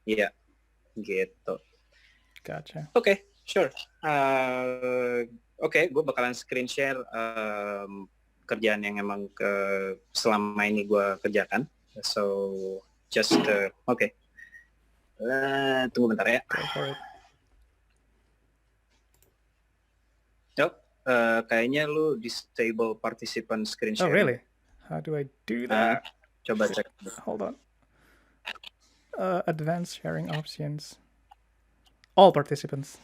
Iya, gitu. Gotcha. Oke, sure. Oke, gue bakalan screen share kerjaan yang emang selama ini gue kerjakan. So, just oke. Tunggu bentar ya. Go for it. Yuk, kayaknya lu disable participant screen Oh, sharing. really? How do I do that? Coba cek. Hold on. Advanced sharing options. All participants.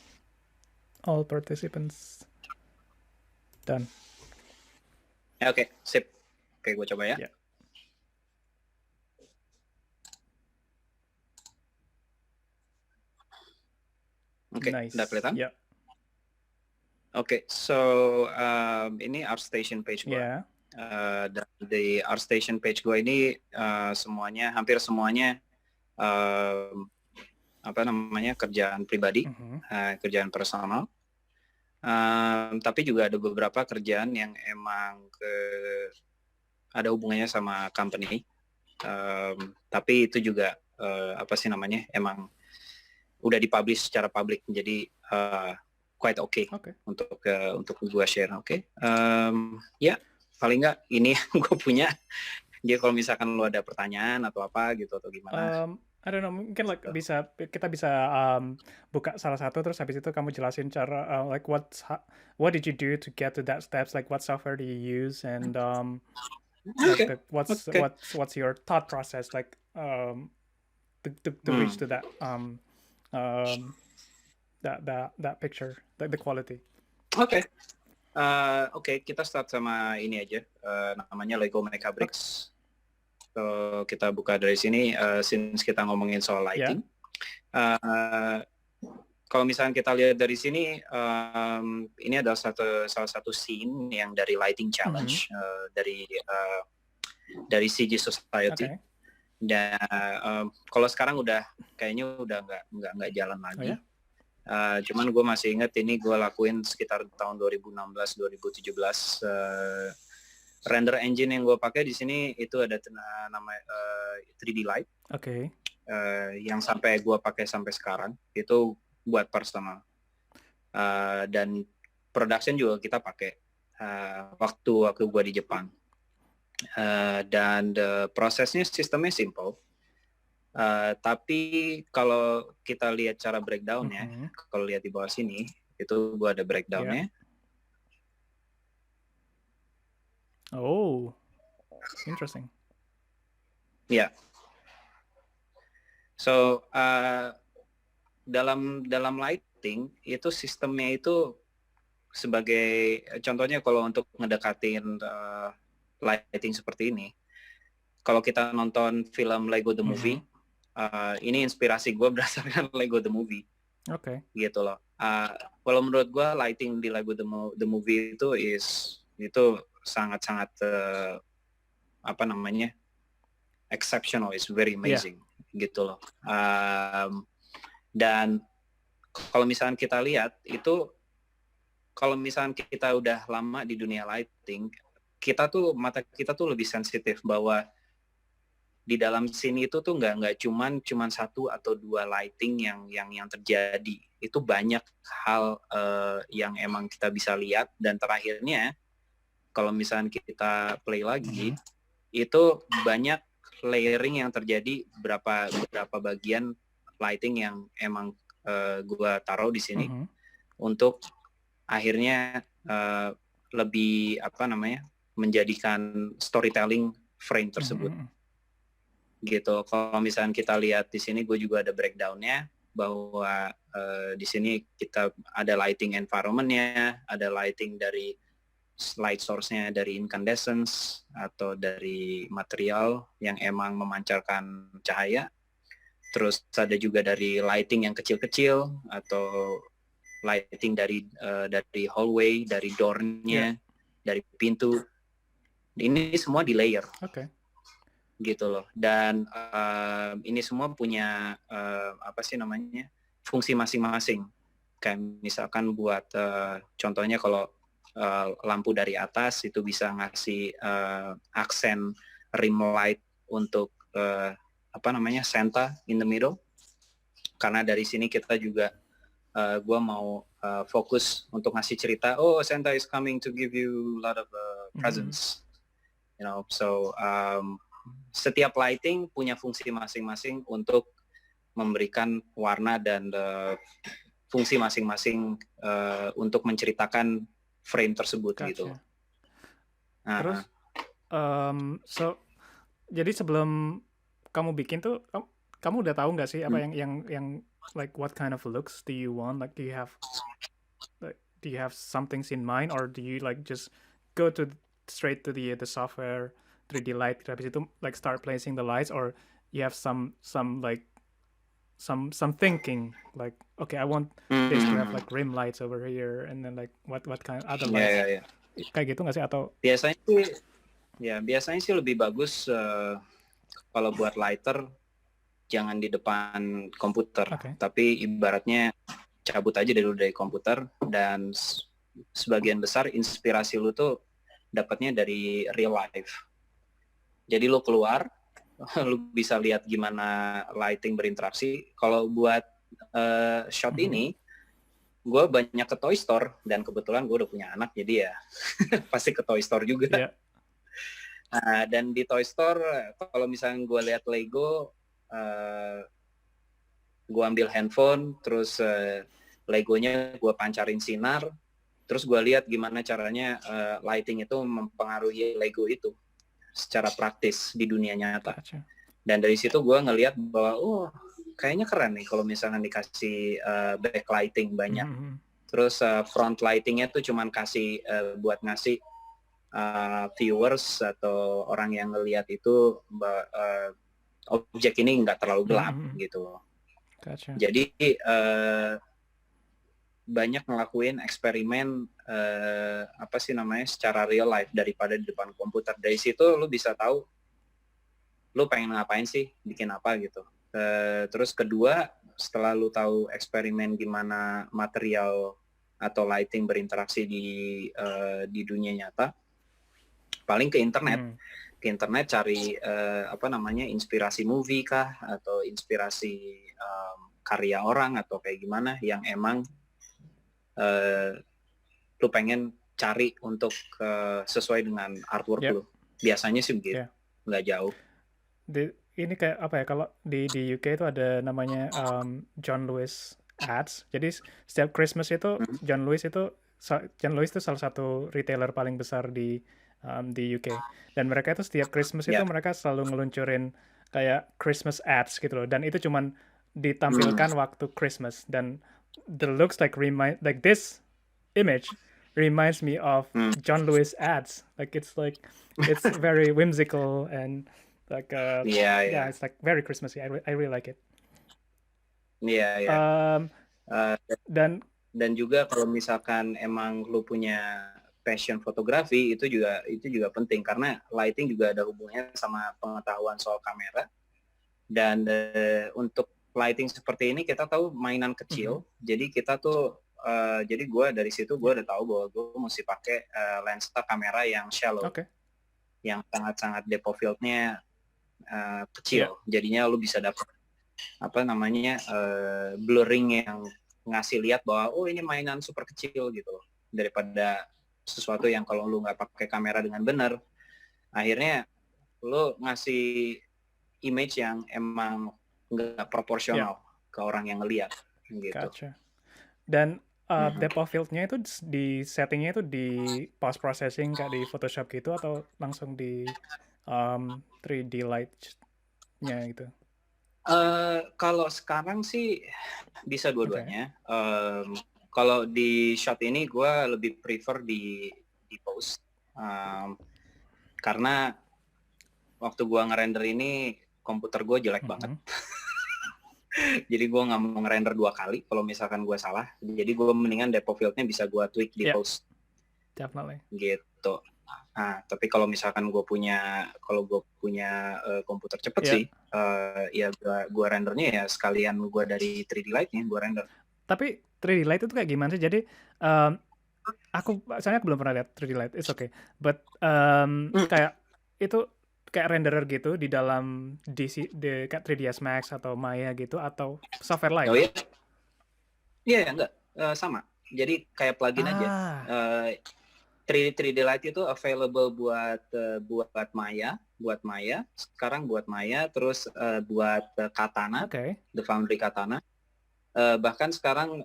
All participants. Done. Oke, sip. Oke, gue coba ya. Yeah. Oke, Nice. udah kelihatan? Yeah. Oke, so ini ArtStation page gue. Yeah. Dan di ArtStation page gue ini hampir semuanya kerjaan pribadi, kerjaan personal. Tapi juga ada beberapa kerjaan yang emang ada hubungannya sama company. Tapi itu juga emang udah dipublish secara publik, jadi quite okay untuk gue share. Oke. Ya, paling nggak ini gue punya. Jadi kalau misalkan lo ada pertanyaan atau apa gitu atau gimana. I don't know, mungkin kita bisa buka salah satu, terus habis itu kamu jelasin cara like what did you do to get to that steps, like what software do you use, and what's your thought process, like to reach to that that picture, like the quality. Oke, kita start sama ini aja, namanya Lego Mecha Bricks. So, kita buka dari sini, since kita ngomongin soal lighting. Kalau misalnya kita lihat dari sini, ini adalah salah satu scene yang dari Lighting Challenge, dari CG Society. Dan kalau sekarang kayaknya udah nggak jalan lagi. Cuman gue masih ingat ini gue lakuin sekitar tahun 2016-2017. Render engine yang gue pakai di sini itu ada nama 3D Light. Yang sampai gue pakai sampai sekarang itu buat personal. Dan production juga kita pakai waktu gue di Jepang. Dan prosesnya sistemnya simple. Tapi kalau kita lihat cara breakdown-nya, kalau lihat di bawah sini, itu gue ada breakdown-nya. Oh, interesting. Ya. So, dalam lighting itu sistemnya itu sebagai contohnya kalau untuk ngedekatin lighting seperti ini. Kalau kita nonton film Lego The Movie, ini inspirasi gue berdasarkan Lego The Movie. Gitu loh. Kalau menurut gue lighting di Lego The Movie itu sangat-sangat exceptional, is very amazing. Gitu loh. Dan kalau misalnya kita lihat itu, kalau misalnya kita udah lama di dunia lighting, mata kita tuh lebih sensitif bahwa di dalam scene itu tuh nggak cuman satu atau dua lighting yang terjadi. Itu banyak hal yang emang kita bisa lihat, dan terakhirnya kalau misalnya kita play lagi, itu banyak layering yang terjadi, berapa bagian lighting yang emang gue taruh di sini untuk akhirnya lebih menjadikan storytelling frame tersebut. Gitu. Kalau misalnya kita lihat di sini, gue juga ada breakdown-nya bahwa di sini kita ada lighting environment-nya, ada lighting dari light source-nya dari incandescence atau dari material yang emang memancarkan cahaya. Terus ada juga dari lighting yang kecil-kecil atau lighting dari hallway, dari door-nya, dari pintu. Ini semua di layer. Gitu loh. Dan ini semua punya fungsi masing-masing. Kayak misalkan buat contohnya kalau lampu dari atas itu bisa ngasih aksen rim light untuk Santa in the middle. karena dari sini kita juga gue mau fokus untuk ngasih cerita, oh Santa is coming to give you a lot of presents, you know. So setiap lighting punya fungsi masing-masing untuk memberikan warna dan fungsi masing-masing untuk menceritakan frame tersebut gitu. Gotcha. Terus, so jadi sebelum kamu bikin tuh, kamu udah tahu nggak sih apa yang like what kind of looks do you want? Like do you have some things in mind, or do you like just go straight to the software 3D light, habis itu like start placing the lights, or you have some like some thinking like, okay, I want this to have like rim lights over here, and then like what kind of other lights? Kayak gitu nggak sih? Atau biasanya sih lebih bagus kalau buat lighter jangan di depan komputer, tapi ibaratnya cabut aja dulu dari komputer, dan sebagian besar inspirasi lu tuh dapatnya dari real life. Jadi lu keluar, lu bisa lihat gimana lighting berinteraksi. Kalau buat shot ini, gue banyak ke Toy Store, dan kebetulan gue udah punya anak, jadi ya pasti ke Toy Store juga. Nah, dan di Toy Store, kalau misalnya gue lihat Lego, gue ambil handphone, terus Legonya gue pancarin sinar, terus gue lihat gimana caranya lighting itu mempengaruhi Lego itu secara praktis di dunia nyata. Dan dari situ gue ngelihat bahwa kayaknya keren nih kalau misalnya dikasih backlighting banyak. Terus front lightingnya tuh cuman kasih buat ngasih viewers atau orang yang ngelihat itu objek ini nggak terlalu gelap gitu. Jadi banyak ngelakuin eksperimen secara real life daripada di depan komputer. Dari situ lu bisa tahu lu pengen ngapain sih, bikin apa gitu. Terus kedua, setelah lu tahu eksperimen gimana material atau lighting berinteraksi di dunia nyata, paling ke internet. Ke internet cari inspirasi movie kah, atau inspirasi karya orang, atau kayak gimana yang emang lu pengen cari untuk sesuai dengan artwork lu. Biasanya sih begitu, nggak jauh. Ini kayak apa ya, kalau di UK itu ada namanya John Lewis Ads. Jadi setiap Christmas itu John Lewis itu salah satu retailer paling besar di UK, dan mereka itu setiap Christmas itu mereka selalu ngeluncurin kayak Christmas ads gitu loh, dan itu cuman ditampilkan waktu Christmas, dan the looks like this image reminds me of John Lewis ads. Like it's very whimsical and like it's like very Christmassy. I really like it. Dan juga kalau misalkan emang lu punya passion fotografi, itu juga penting, karena lighting juga ada hubungannya sama pengetahuan soal kamera. Dan untuk lighting seperti ini kita tahu mainan kecil. Jadi kita tuh jadi gue dari situ gue udah tahu bahwa gue mesti pakai lensa kamera yang shallow, yang sangat-sangat depth of field-nya kecil. Jadinya lu bisa dapat blurring yang ngasih lihat bahwa ini mainan super kecil gitu, daripada sesuatu yang kalau lu nggak pakai kamera dengan benar, akhirnya lu ngasih image yang emang nggak proporsional ke orang yang ngeliat gitu. Dan depth of field-nya itu di settingnya itu di post processing kayak di Photoshop gitu, atau langsung di 3D light-nya gitu? Kalau sekarang sih bisa dua-duanya. Kalau di shot ini gue lebih prefer di post, karena waktu gue ngerender ini komputer gue jelek banget. Jadi gue nggak mau ngerender 2 kali kalau misalkan gue salah. Jadi gue mendingan depth of field-nya bisa gue tweak di post. Definitely. Gitu. Nah, tapi kalau misalkan gue punya komputer cepet sih, ya gue rendernya ya sekalian gue dari 3D Light-nya gue render. Tapi 3D Light itu kayak gimana sih? Jadi aku belum pernah lihat 3D Light. It's okay. But kayak itu kayak renderer gitu di dalam kayak 3ds Max atau Maya gitu atau software lain? Oh iya, iya enggak. Sama. Jadi kayak plugin aja. Ah, 3D Light itu available buat Maya, sekarang buat Maya, terus buat Katana, oke. The Foundry Katana. Bahkan sekarang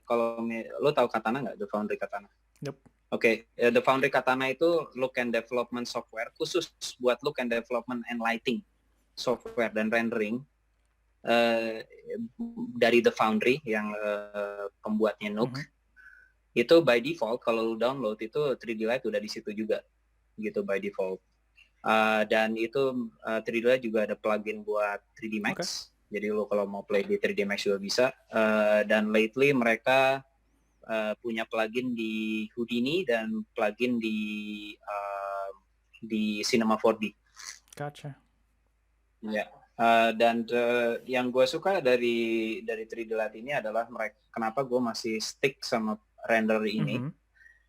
kalau lo tahu Katana nggak, The Foundry Katana? Nope. Oke, The Foundry Katana itu look and development software khusus buat look and development and lighting software dan rendering dari The Foundry yang pembuatnya Nook. Itu by default kalau lu download itu 3D Light udah di situ juga gitu by default. Dan itu 3D Light juga ada plugin buat 3D Max. Okay. Jadi lu kalau mau play di 3D Max juga bisa. Dan lately mereka punya plugin di Houdini dan plugin di Cinema 4D. Gotcha. Ya. Dan yang gue suka dari 3D Light ini adalah kenapa gue masih stick sama render ini,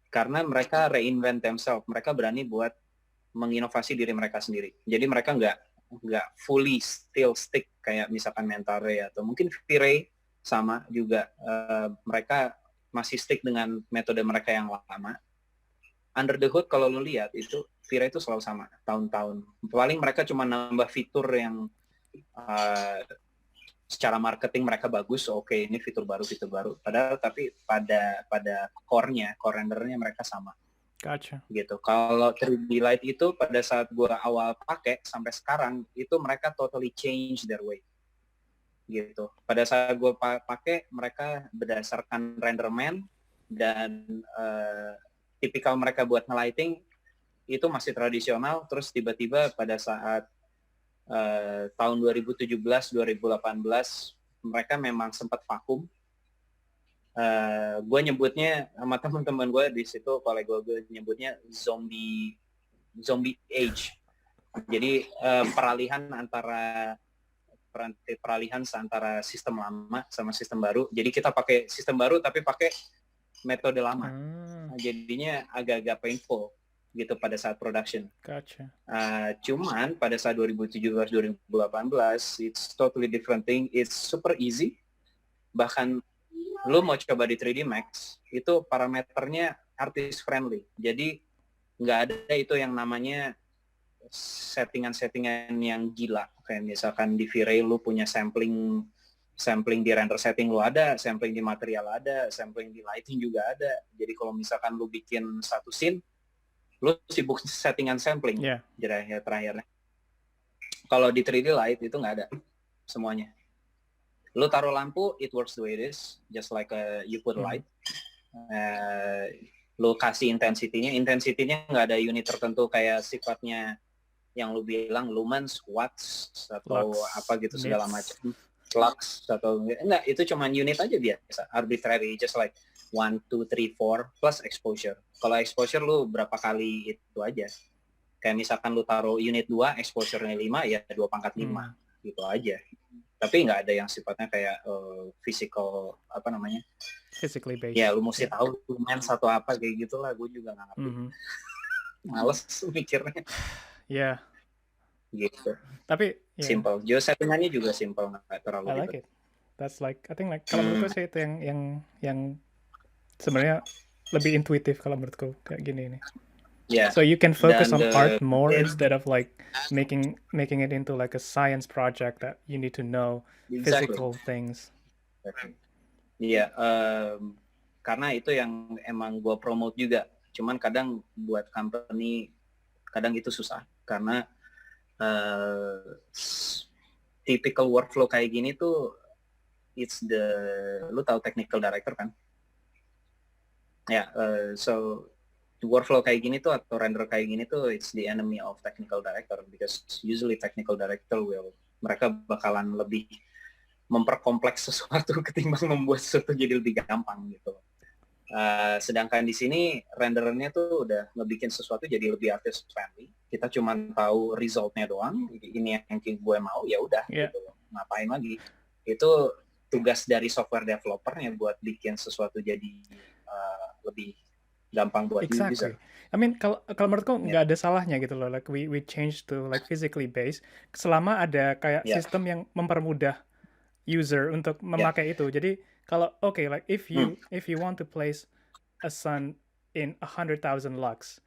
karena mereka reinvent themselves, mereka berani buat menginovasi diri mereka sendiri. Jadi mereka nggak fully still stick kayak misalkan Mentare atau mungkin V-Ray sama juga. Mereka masih stick dengan metode mereka yang lama. Under the hood kalau lu lihat itu V-Ray itu selalu sama tahun-tahun. Paling mereka cuma nambah fitur yang secara marketing mereka bagus, oke ini fitur baru. Padahal tapi pada core rendernya mereka sama. Gotcha. Gitu. Kalau 3D Light itu pada saat gue awal pakai sampai sekarang itu mereka totally change their way. Gitu. Pada saat gue pakai mereka berdasarkan renderman dan tipikal mereka buat nge-lighting itu masih tradisional, terus tiba-tiba pada saat tahun 2017-2018 mereka memang sempat vakum. Gue nyebutnya sama teman-teman gue di situ, kolego gue nyebutnya zombie age. Jadi peralihan antara sistem lama sama sistem baru. Jadi kita pakai sistem baru tapi pakai metode lama. Jadinya agak-agak painful gitu pada saat production. Gotcha. Cuman pada saat 2017-2018 it's totally different thing. It's super easy. Bahkan lu mau coba di 3D Max itu parameternya artist friendly. Jadi nggak ada itu yang namanya settingan yang gila. Kayak misalkan di V-Ray lu punya sampling di render setting lu ada, sampling di material ada, sampling di lighting juga ada. Jadi kalau misalkan lu bikin satu scene lu sibuk settingan sampling terakhirnya. Kalau di 3D Light itu nggak ada semuanya. Lu taruh lampu, it works the way it is, just like you put light. Lu kasih intensity-nya nggak ada unit tertentu kayak sifatnya yang lu bilang lumens, watts atau lux, apa gitu segala macam. Lux atau enggak, itu cuma unit aja biasa, arbitrary, just like 1, 2, 3, 4 plus exposure. Kalau exposure lu berapa kali itu aja. Kayak misalkan lu taruh unit 2, exposure-nya 5, ya 2/5 gitu aja. Tapi nggak ada yang sifatnya kayak physical, apa namanya? Physically based. Ya lu mesti tahu lumens atau apa kayak gitulah, gue juga nggak ngerti. Males mikirnya. Ya. Gitu. Tapi simple. Juga settingannya juga simple, nggak terlalu I like it. That's like, I think like kalau menurutku sih itu yang sebenarnya lebih intuitif kalau menurutku kayak gini nih. Yeah. So you can focus on art more instead of like making it into like a science project that you need to know physical things. Iya, karena itu yang emang gue promote juga. Cuman kadang buat company kadang itu susah karena typical workflow kayak gini tuh lu tahu technical director kan? Ya, so workflow kayak gini tuh atau render kayak gini tuh it's the enemy of technical director because usually technical director mereka bakalan lebih memperkompleks sesuatu ketimbang membuat sesuatu jadi lebih gampang gitu. Sedangkan di sini renderernya tuh udah ngebikin sesuatu jadi lebih artist friendly. Kita cuma tahu resultnya doang. Ini yang gue mau, ya udah. Gitu. Ngapain lagi? Itu tugas dari software developernya buat bikin sesuatu jadi lebih gampang buat user. Exactly. I mean, kalau menurutku Ya, nggak ada salahnya gitu loh. Like we change to like physically based selama ada kayak ya, sistem yang mempermudah user untuk ya. memakai itu. Jadi kalau okay, like Hmm, if you want to place a sun in 100,000 lux,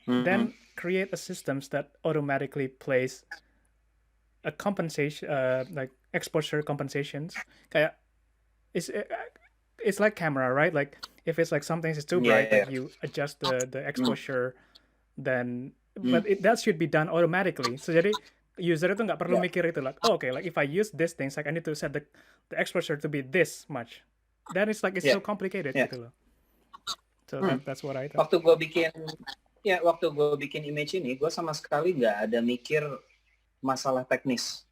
hmm, then create a systems that automatically place a compensation, like exposure compensations. Kayak it's like camera, right? Like if it's like something is too ya, bright, like ya. you adjust the Hmm, exposure, then hmm, that should be done automatically. So jadi user itu nggak perlu ya. mikir itu like, oh, okay, like if I use this things, like I need to set the exposure to be this much. Then it's like it's Ya, so complicated ya. gitu loh. So Hmm. that's what I thought. Waktu gue bikin image ini, gue sama sekali nggak ada mikir masalah teknis.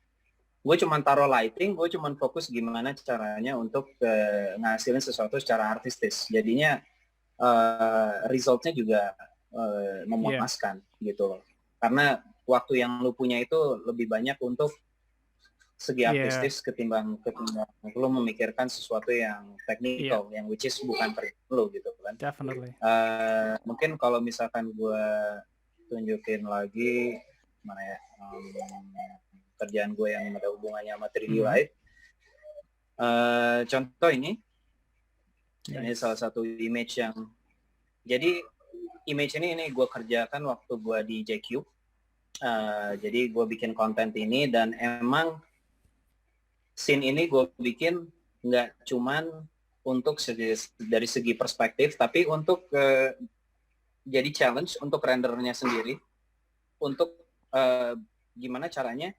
Gue cuma taruh lighting, gue cuma fokus gimana caranya untuk ngasilin sesuatu secara artistis. Jadinya resultnya juga Yeah. memuaskan gitu loh. Karena waktu yang lu punya itu lebih banyak untuk segi Yeah. artistis ketimbang lu memikirkan sesuatu yang Yeah. technical, yang which is bukan lu gitu kan. Definitely. Mungkin kalau misalkan gue tunjukin lagi mana ya kerjaan gue yang ada hubungannya sama 3D Light. Contoh ini salah satu image yang jadi image ini gue kerjakan waktu gue di JQ. Jadi gue bikin konten ini dan emang scene ini gue bikin nggak cuman untuk dari segi perspektif, tapi untuk jadi challenge untuk rendernya sendiri, untuk gimana caranya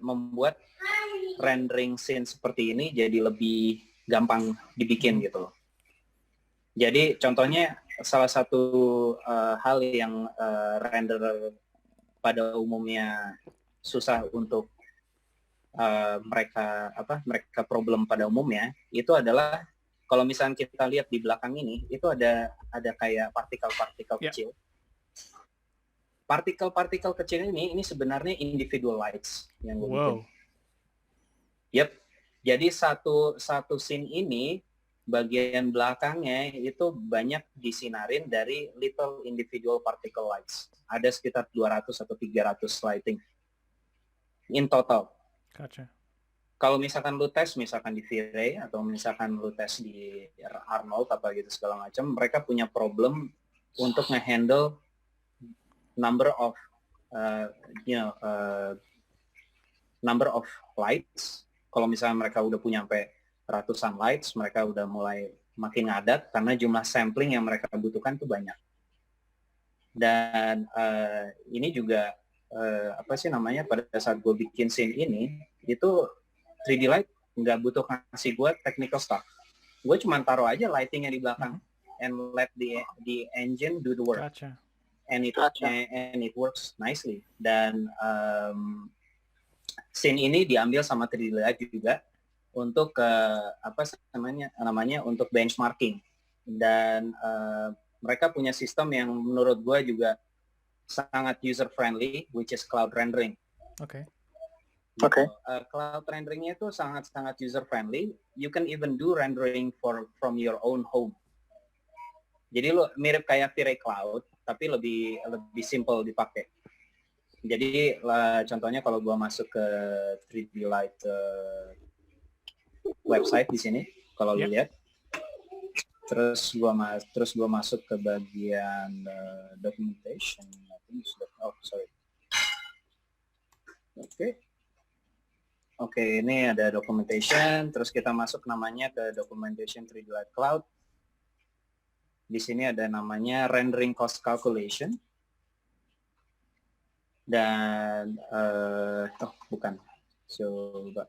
membuat rendering scene seperti ini jadi lebih gampang dibikin gitu loh. Jadi contohnya salah satu hal yang render pada umumnya susah untuk mereka problem pada umumnya itu adalah kalau misalnya kita lihat di belakang ini itu ada kayak partikel-partikel kecil. Partikel-partikel kecil ini sebenarnya individual lights yang gue bikin. Yep. Jadi satu scene ini bagian belakangnya itu banyak disinarin dari little individual particle lights. Ada sekitar 200 atau 300 lighting in total. Gotcha. Kalau misalkan lu tes misalkan di V-Ray atau misalkan lu tes di Arnold apa gitu segala macam, mereka punya problem untuk nge-handle number of number of lights. Kalau misalnya mereka udah punya sampai ratusan lights, mereka udah mulai makin ngadat karena jumlah sampling yang mereka butuhkan itu banyak. Dan ini juga pada saat gue bikin scene ini itu 3D Light nggak butuh ngasih gue technical stuff. Gue cuma taruh aja lightingnya di belakang and let the engine do the work. Gotcha. And it works nicely. Dan scene ini diambil sama 3D Light juga untuk untuk benchmarking. Dan mereka punya sistem yang menurut gue juga sangat user friendly, which is cloud rendering. Okay. Cloud renderingnya itu sangat user friendly. You can even do rendering from your own home. Jadi lo mirip kayak V-Ray Cloud, tapi lebih simple dipakai. Jadi contohnya kalau gua masuk ke 3D Light website di sini, kalau lo lihat, terus gua masuk ke bagian documentation. Oke, ini ada documentation. Terus kita masuk namanya ke documentation 3D Light Cloud. Di sini ada namanya rendering cost calculation. Dan bukan. Coba.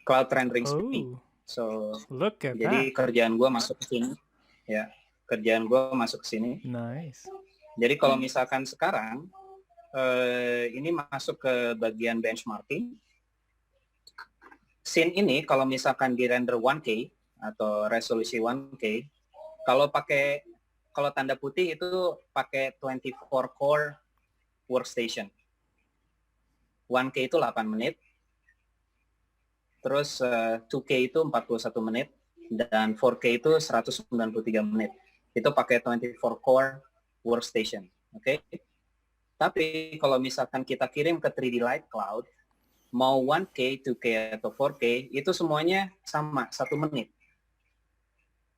Cloud rendering speed. So, look at jadi kerjaan gue masuk ke sini. Ya, kerjaan gue masuk ke sini. Nice. Jadi kalau misalkan sekarang ini masuk ke bagian benchmarking. Scene ini kalau misalkan di render 1K atau resolusi 1K, kalau tanda putih itu pakai 24 core workstation. 1K itu 8 menit. terus 2K itu 41 menit, dan 4K itu 193 menit. Itu pakai 24 core workstation, oke? Tapi kalau misalkan kita kirim ke 3D Light Cloud, mau 1K, 2K, atau 4K, itu semuanya sama, 1 menit.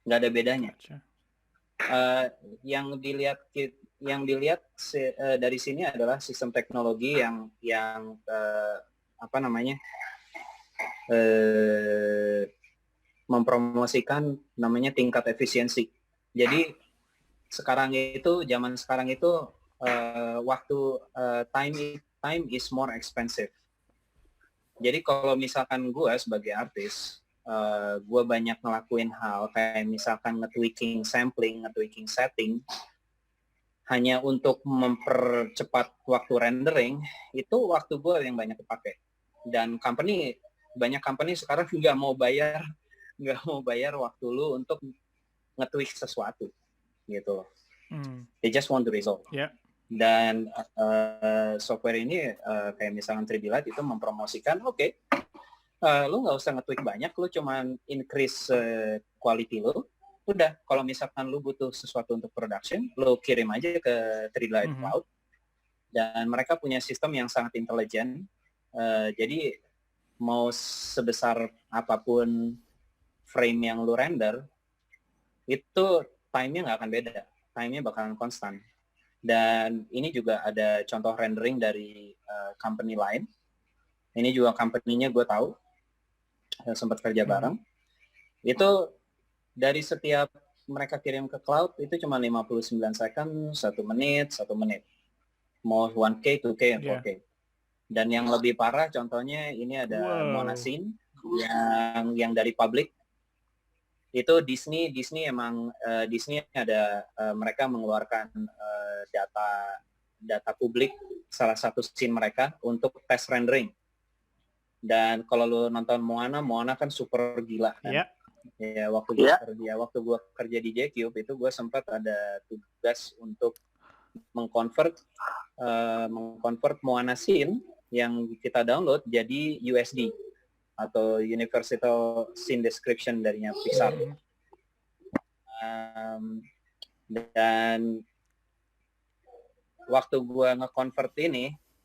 Nggak ada bedanya. Gotcha. Yang dilihat dari sini adalah sistem teknologi yang mempromosikan namanya tingkat efisiensi. Jadi zaman sekarang itu time is more expensive. Jadi kalau misalkan gue sebagai artis, gue banyak ngelakuin hal kayak misalkan nge-tweaking sampling, nge-tweaking setting, hanya untuk mempercepat waktu rendering, itu waktu gue yang banyak dipakai. Dan banyak company sekarang nggak mau bayar waktu lu untuk nge-tweak sesuatu, gitu. They just want the result. Yeah. Dan software ini kayak misalkan 3D Light itu mempromosikan, oke, lu nggak usah nge-tweak banyak, lu cuman increase quality lu. Udah, kalau misalkan lu butuh sesuatu untuk production, lu kirim aja ke 3D Light Cloud. Dan mereka punya sistem yang sangat intelijen. Jadi mau sebesar apapun frame yang lu render, itu time-nya nggak akan beda. Time-nya bakalan konstan. Dan ini juga ada contoh rendering dari company lain. Ini juga company-nya gue tahu, sempat kerja bareng. Itu dari setiap mereka kirim ke cloud itu cuma 59 second, 1 menit, 1 menit. Mau 1K, 2K, 4K. Dan yang lebih parah contohnya ini ada Moana Scene yang dari public. Itu Disney emang Disney ada mereka mengeluarkan data publik salah satu scene mereka untuk tes rendering. Dan kalau lu nonton Moana kan super gila kan. Ya waktu gua kerja di J-Cube itu gua sempat ada tugas untuk mengkonvert Moana Scene yang kita download jadi USD atau Universal Scene Description darinya Pixar. Dan waktu gua nge-convert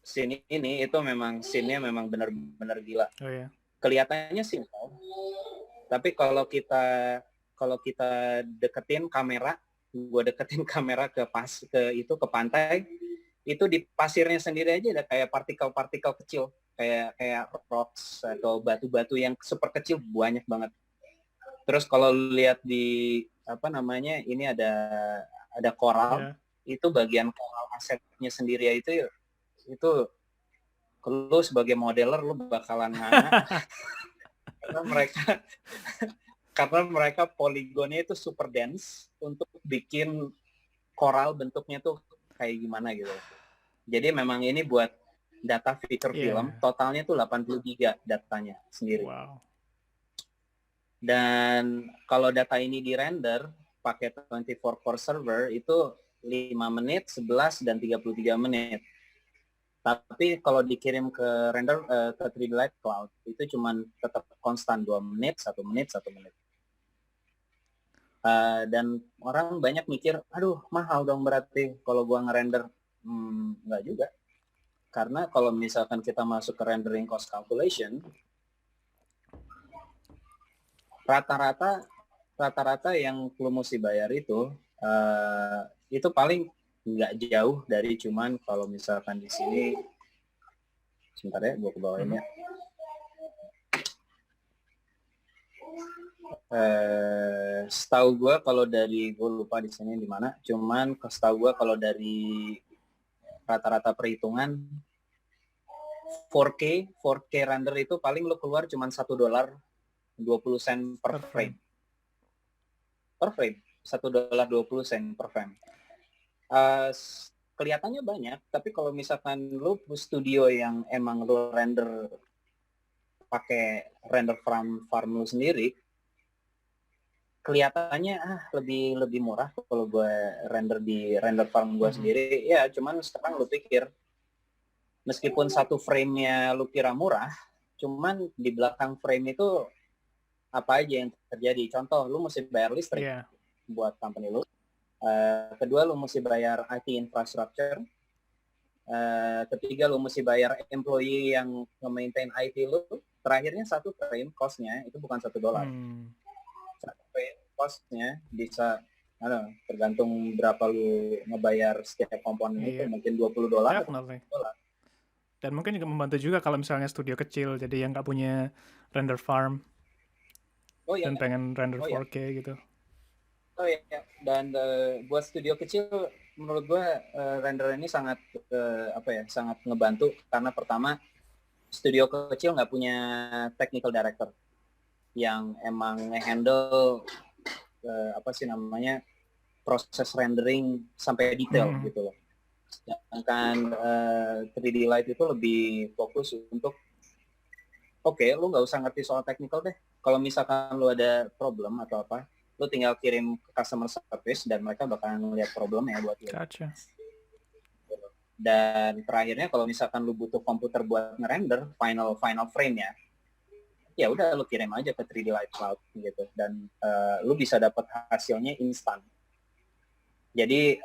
scene ini itu memang scene-nya memang benar-benar gila. Kelihatannya simple. Tapi kalau kita deketin kamera, gue deketin kamera ke pantai, itu di pasirnya sendiri aja ada kayak partikel-partikel kecil, kayak rocks atau batu-batu yang super kecil banyak banget. Terus kalau lihat di ini ada koral, itu bagian koral asetnya sendiri itu lu sebagai modeler lu bakalan ngana. karena mereka poligonnya itu super dense untuk bikin koral bentuknya tuh kayak gimana gitu. Jadi memang ini buat data feature film, totalnya tuh 80 giga datanya sendiri. Wow. Dan kalau data ini di-render pakai 24 core server itu 5 menit, 11 dan 33 menit. Tapi kalau dikirim ke ke 3D Light Cloud itu cuman tetap konstan 2 menit, 1 menit, 1 menit. Dan orang banyak mikir, aduh mahal dong berarti kalau gua ngerender. Enggak juga. Karena kalau misalkan kita masuk ke rendering cost calculation, rata-rata yang lu mesti bayar itu paling nggak jauh dari cuman kalau misalkan di sini, sebentar ya, gue ke bawahnya. Setahu gue kalau dari, gue lupa di sini di mana, cuman setahu gue kalau dari rata-rata perhitungan 4K render itu paling lo keluar cuman $1.20 per frame. Per frame, $1.20 per frame. Kelihatannya banyak, tapi kalau misalkan lo studio yang emang lo render pakai render farm lo sendiri, kelihatannya lebih murah kalau gue render di render farm gue sendiri. Ya cuman sekarang lo pikir, meskipun satu frame-nya lo kira murah, cuman di belakang frame itu apa aja yang terjadi. Contoh, lu mesti bayar listrik buat company lu. Kedua, lu mesti bayar IT infrastructure. Ketiga, lu mesti bayar employee yang nge-maintain IT lu. Terakhirnya satu frame cost-nya itu bukan $1. Satu frame cost-nya bisa tergantung berapa lu ngebayar setiap komponen itu, mungkin $20 atau $10. Dan mungkin juga membantu juga kalau misalnya studio kecil, jadi yang nggak punya render farm dan pengen render 4K gitu. Dan buat studio kecil, menurut gue render ini sangat sangat ngebantu karena pertama studio kecil nggak punya technical director yang emang nge-handle proses rendering sampai detail gitu loh. Sedangkan 3D Light itu lebih fokus untuk lu nggak usah ngerti soal technical deh. Kalau misalkan lu ada problem atau apa, lu tinggal kirim ke customer service dan mereka bakalan ngeliat problemnya buat lu. Gotcha. Dan terakhirnya kalau misalkan lu butuh komputer buat ngerender final frame ya udah lu kirim aja ke 3D Light Cloud gitu, dan lu bisa dapat hasilnya instan. Jadi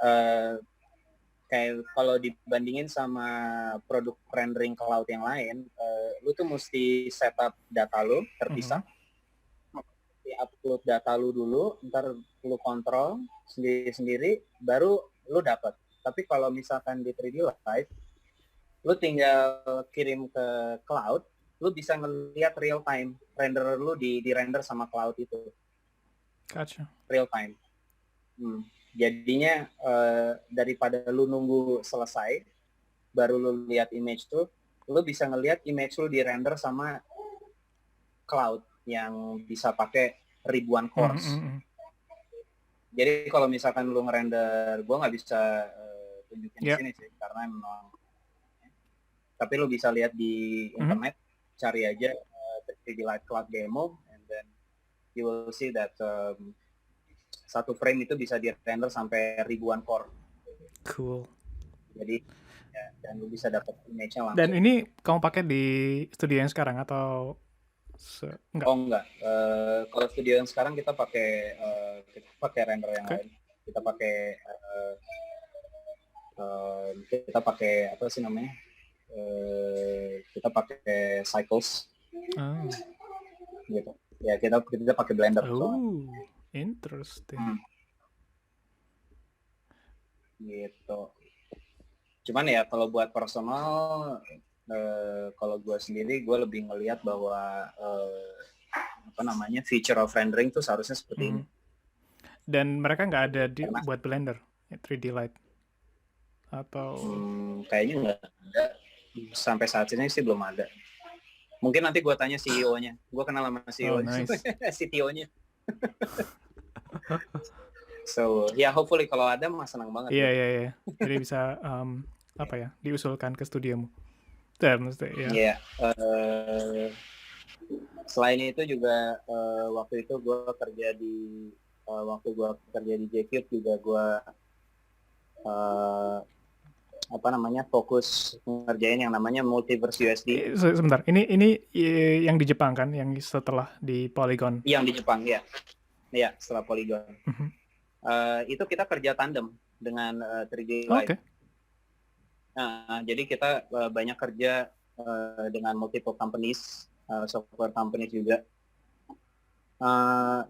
kayak kalau dibandingin sama produk rendering cloud yang lain, lu tuh mesti setup data lu terpisah, upload data lu dulu, ntar lu kontrol sendiri-sendiri, baru lu dapat. Tapi kalau misalkan di 3D Light, lu tinggal kirim ke cloud, lu bisa ngelihat real time render lu di render sama cloud itu. Gotcha. Real time. Jadinya daripada lu nunggu selesai baru lu lihat image tuh, lu bisa ngelihat image lu di render sama cloud yang bisa pakai ribuan cores. Jadi kalau misalkan lu ngerender, gua nggak bisa tunjukin di sini sih karena memang, tapi lu bisa lihat di internet, cari aja 3D Light Cloud demo, and then you will see that satu frame itu bisa di-render sampai ribuan core. Cool. Jadi dan lu bisa dapat image-nya langsung. Dan ini kamu pakai di studio yang sekarang atau enggak? Oh enggak. Kalau studio yang sekarang kita pakai render yang lain. Kita pakai apa sih namanya? Kita pakai Cycles. Gitu. Ya kita pakai Blender. Interesting. Gitu. Cuman ya kalau buat personal, kalau gue sendiri gue lebih ngelihat bahwa feature of rendering tuh seharusnya seperti ini. Dan mereka nggak ada buat Blender 3D Light atau kayaknya nggak ada sampai saat ini sih, belum ada. Mungkin nanti gue tanya CEO-nya. Gue kenal sama CEO-nya, CTO-nya. So, hopefully kalau ada mah senang banget. Iya. Jadi bisa diusulkan ke studiomu. Selain itu juga waktu itu gue kerja di J-Cube juga gue fokus ngerjain yang namanya Multiverse USD. Sebentar, ini yang di Jepang kan, yang setelah di Polygon? Yang di Jepang, ya. Iya, setelah Polygon. Itu kita kerja tandem dengan 3D Light. Jadi kita banyak kerja dengan multiple companies, software companies juga.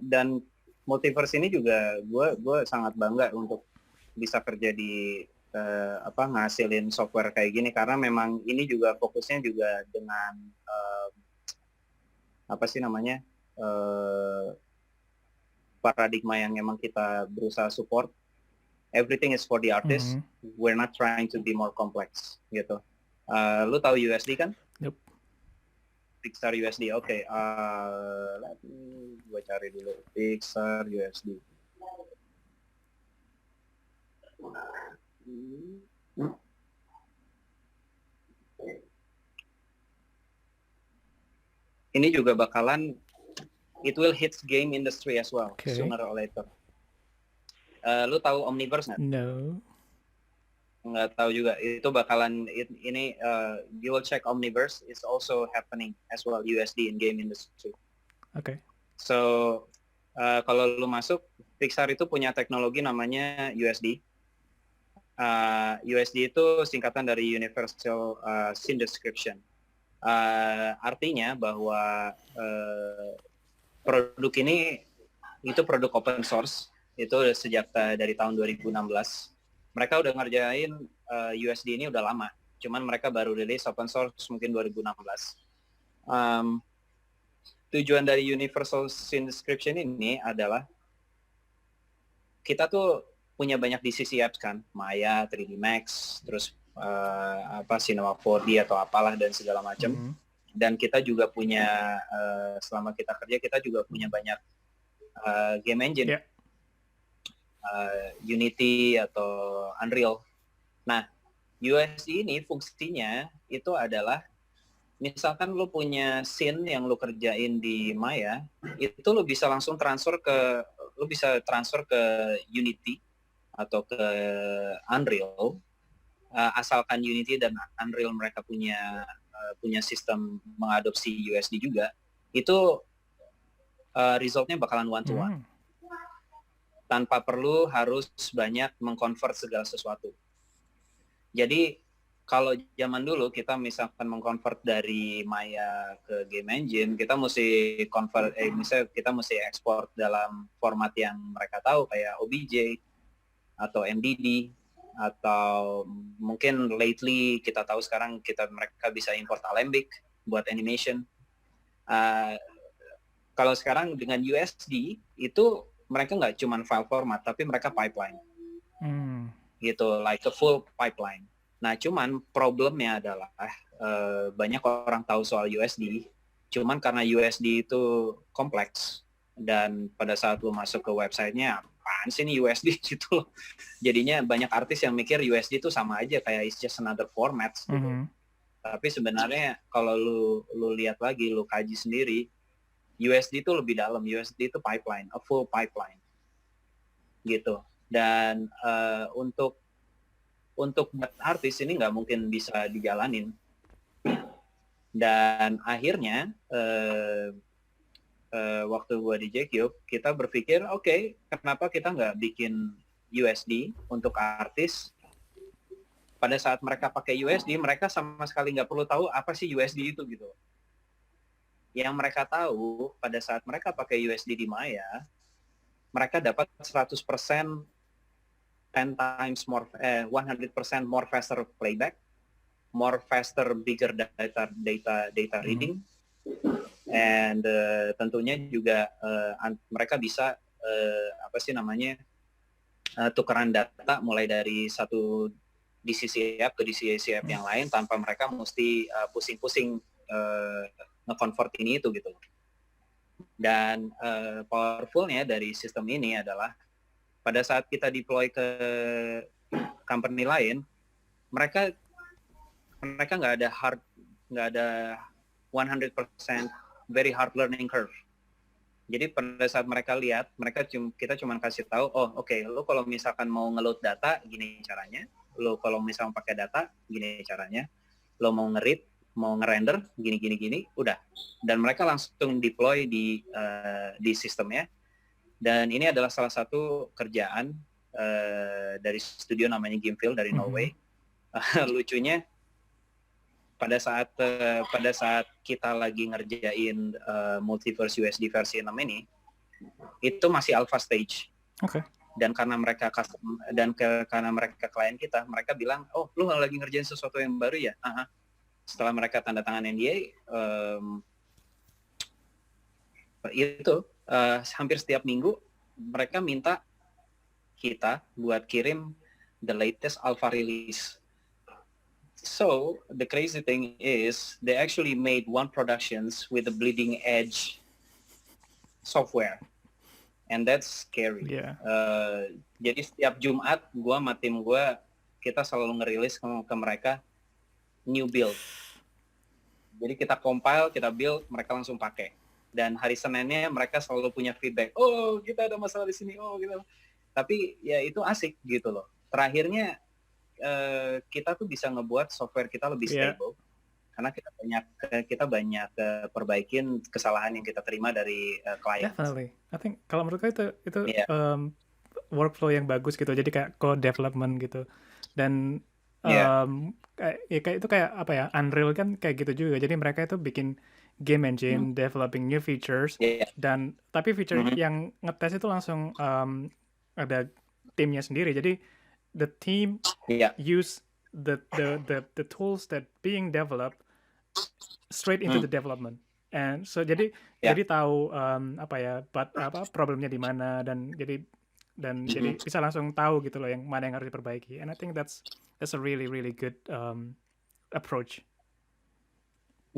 Dan Multiverse ini juga gue sangat bangga untuk bisa kerja di ngasilin software kayak gini, karena memang ini juga fokusnya juga dengan paradigma yang memang kita berusaha support. Everything is for the artist. We're not trying to be more complex gitu. Lu tahu USD kan? Yep. Pixar USD. Oke. Gue cari dulu Pixar USD. Ini juga bakalan, it will hit game industry as well, sooner or later. Lu tahu Omniverse nggak? No. nggak tahu juga. Itu bakalan ini you will check Omniverse is also happening as well USD in game industry. Oke. So kalau lu masuk, Pixar itu punya teknologi namanya USD. USD itu singkatan dari Universal Scene Description. Artinya bahwa produk ini itu produk open source, itu sejak dari tahun 2016. Mereka udah ngerjain USD ini udah lama, cuman mereka baru rilis open source mungkin 2016. Tujuan dari Universal Scene Description ini adalah kita tuh punya banyak DCC apps kan, Maya, 3D Max, terus Cinema 4D atau apalah dan segala macam. Dan kita juga punya selama kita kerja kita juga punya banyak game engine, Unity atau Unreal. Nah, USD ini fungsinya itu adalah misalkan lu punya scene yang lu kerjain di Maya, itu lu bisa langsung transfer ke Unity atau ke Unreal, asalkan Unity dan Unreal mereka punya sistem mengadopsi USD juga, itu resultnya bakalan one to one, tanpa perlu harus banyak mengconvert segala sesuatu. Jadi kalau zaman dulu kita misalkan mengconvert dari Maya ke game engine, kita mesti convert, misalnya kita mesti ekspor dalam format yang mereka tahu kayak OBJ atau MDD, atau mungkin lately kita tahu sekarang mereka bisa import Alembic buat animation. Kalau sekarang dengan USD itu mereka nggak cuma file format, tapi mereka pipeline, gitu, like a full pipeline. Nah, cuman problemnya adalah banyak orang tahu soal USD, cuman karena USD itu kompleks dan pada saat lu masuk ke websitenya, apaan sih ini USD gitu. Jadinya banyak artis yang mikir USD itu sama aja kayak it's just another format gitu. Tapi sebenarnya kalau lu lihat lagi, lu kaji sendiri, USD itu lebih dalam. USD itu pipeline, a full pipeline, gitu. Dan untuk artis ini nggak mungkin bisa dijalanin. Dan akhirnya waktu gua di JCube, kita berpikir, oke, kenapa kita nggak bikin USD untuk artis? Pada saat mereka pakai USD, mereka sama sekali nggak perlu tahu apa sih USD itu gitu. Yang mereka tahu pada saat mereka pakai USD di Maya, mereka dapat 100% 10 times more, 100% more faster playback, more faster, bigger data reading, and tentunya juga mereka bisa tukeran data mulai dari satu DCC app ke DCC app yang lain tanpa mereka mesti pusing-pusing nge-convert ini itu gitu. Dan powerfulnya dari sistem ini adalah pada saat kita deploy ke company lain, mereka nggak ada 100% very hard learning curve. Jadi pada saat mereka lihat, kita cuma kasih tahu, oh oke, lo kalau misalkan mau nge-load data, gini caranya. Lo kalau misalkan pakai data, gini caranya. Lo mau nge-read, mau nge-render, gini, udah. Dan mereka langsung deploy di sistemnya. Dan ini adalah salah satu kerjaan dari studio namanya Gamefield dari Norway. Lucunya pada saat kita lagi ngerjain Multiverse USD versi 6 ini, itu masih alpha stage. Oke. Dan karena mereka klien kita, mereka bilang, oh lu lagi ngerjain sesuatu yang baru ya? Setelah mereka tanda tangan NDA, hampir setiap minggu mereka minta kita buat kirim the latest alpha release. So the crazy thing is they actually made one productions with the bleeding edge software, and that's scary. Yeah. Jadi setiap Jumat gua sama tim gua kita selalu ngerilis ke mereka new build. Jadi kita compile, kita build, mereka langsung pakai. Dan hari Seninnya mereka selalu punya feedback. Oh, kita ada masalah di sini. Oh, gitu. Tapi ya itu asik gitu loh. Terakhirnya kita tuh bisa ngebuat software kita lebih Yeah, stable karena kita banyak perbaikin kesalahan yang kita terima dari klien. definitely. I think kalau menurutku itu Iya, workflow yang bagus gitu. Jadi kayak code development gitu. Dan iya, kayak itu kayak apa ya? Unreal kan kayak gitu juga. Jadi mereka itu bikin game engine, developing new features, iya, dan tapi feature mhm, yang ngetes itu langsung ada timnya sendiri. Jadi the team iya, use the tools that being developed straight into the hmm, development. And so jadi iya, tahu apa ya, apa problemnya di mana, dan jadi mhm. bisa langsung tahu gitu loh yang mana yang harus diperbaiki. And I think that's a really really good approach.